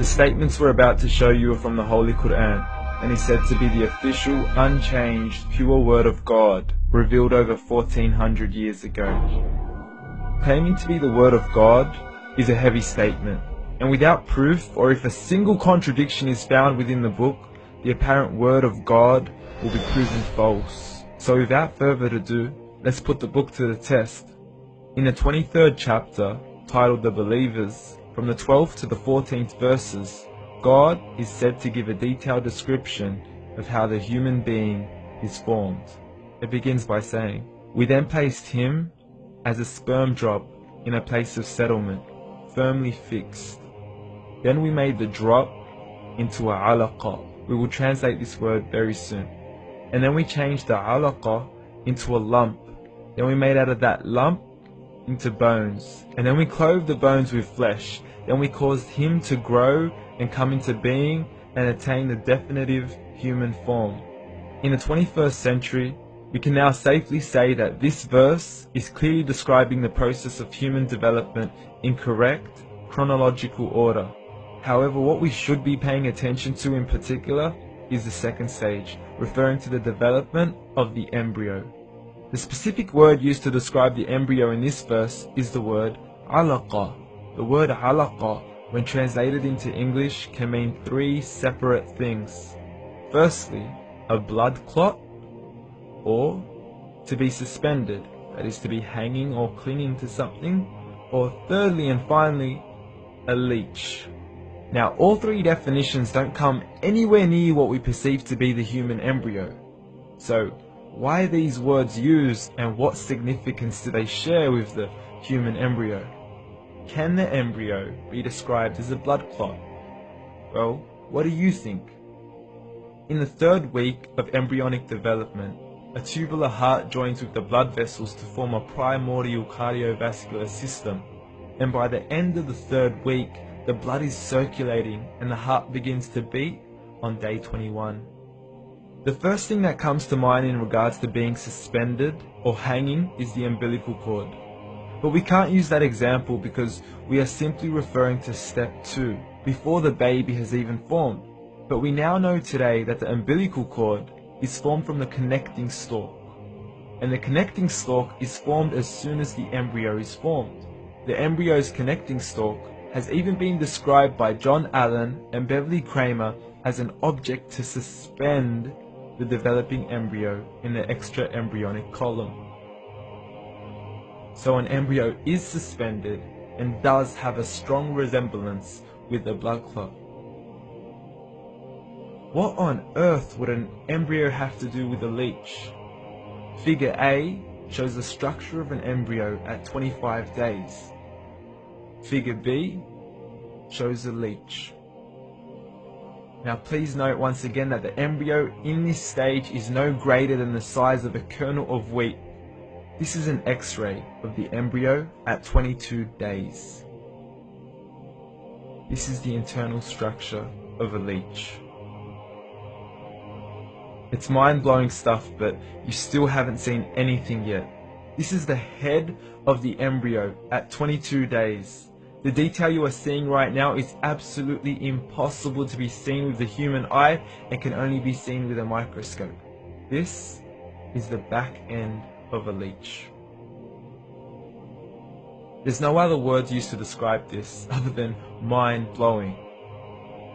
The statements we're about to show you are from the Holy Quran, and is said to be the official, unchanged, pure word of God, revealed over 1400 years ago. Claiming to be the word of God is a heavy statement, and without proof, or if a single contradiction is found within the book, the apparent word of God will be proven false. So without further ado, let's put the book to the test. In the 23rd chapter, titled The Believers, from the 12th to the 14th verses, God is said to give a detailed description of how the human being is formed. It begins by saying, "We then placed him as a sperm drop in a place of settlement, firmly fixed. Then we made the drop into a alaqa." We will translate this word very soon. "And then we changed the alaqa into a lump. Then we made out of that lump into bones. And then we clothed the bones with flesh. Then we caused him to grow and come into being and attain the definitive human form." In the 21st century, we can now safely say that this verse is clearly describing the process of human development in correct chronological order. However, what we should be paying attention to in particular is the second stage, referring to the development of the embryo. The specific word used to describe the embryo in this verse is the word alaqa. The word alaqa, when translated into English, can mean three separate things. Firstly, a blood clot, or to be suspended, that is to be hanging or clinging to something, or thirdly and finally, a leech. Now, all three definitions don't come anywhere near what we perceive to be the human embryo. So, why are these words used, and what significance do they share with the human embryo? Can the embryo be described as a blood clot? Well, what do you think? In the 3rd week of embryonic development, a tubular heart joins with the blood vessels to form a primordial cardiovascular system, and by the end of the 3rd week, the blood is circulating and the heart begins to beat on day 21. The first thing that comes to mind in regards to being suspended or hanging is the umbilical cord. But we can't use that example because we are simply referring to step 2, before the baby has even formed. But we now know today that the umbilical cord is formed from the connecting stalk. And the connecting stalk is formed as soon as the embryo is formed. The embryo's connecting stalk has even been described by John Allen and Beverly Kramer as an object to suspend the developing embryo in the extra-embryonic column. So an embryo is suspended and does have a strong resemblance with a blood clot. What on earth would an embryo have to do with a leech? Figure A shows the structure of an embryo at 25 days. Figure B shows a leech. Now please note once again that the embryo in this stage is no greater than the size of a kernel of wheat. This is an X-ray of the embryo at 22 days. This is the internal structure of a leech. It's mind-blowing stuff, but you still haven't seen anything yet. This is the head of the embryo at 22 days. The detail you are seeing right now is absolutely impossible to be seen with the human eye and can only be seen with a microscope. This is the back end of a leech. There's no other words used to describe this other than mind-blowing.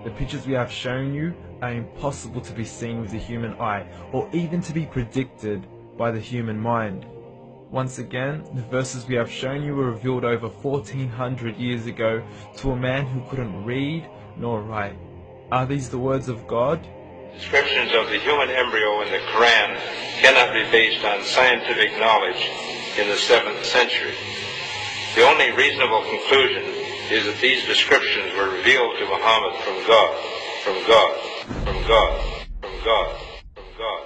The pictures we have shown you are impossible to be seen with the human eye, or even to be predicted by the human mind. Once again, the verses we have shown you were revealed over 1400 years ago to a man who couldn't read nor write. Are these the words of God? Descriptions of the human embryo in the Quran cannot be based on scientific knowledge in the 7th century. The only reasonable conclusion is that these descriptions were revealed to Muhammad from God, from God, from God, from God, from God.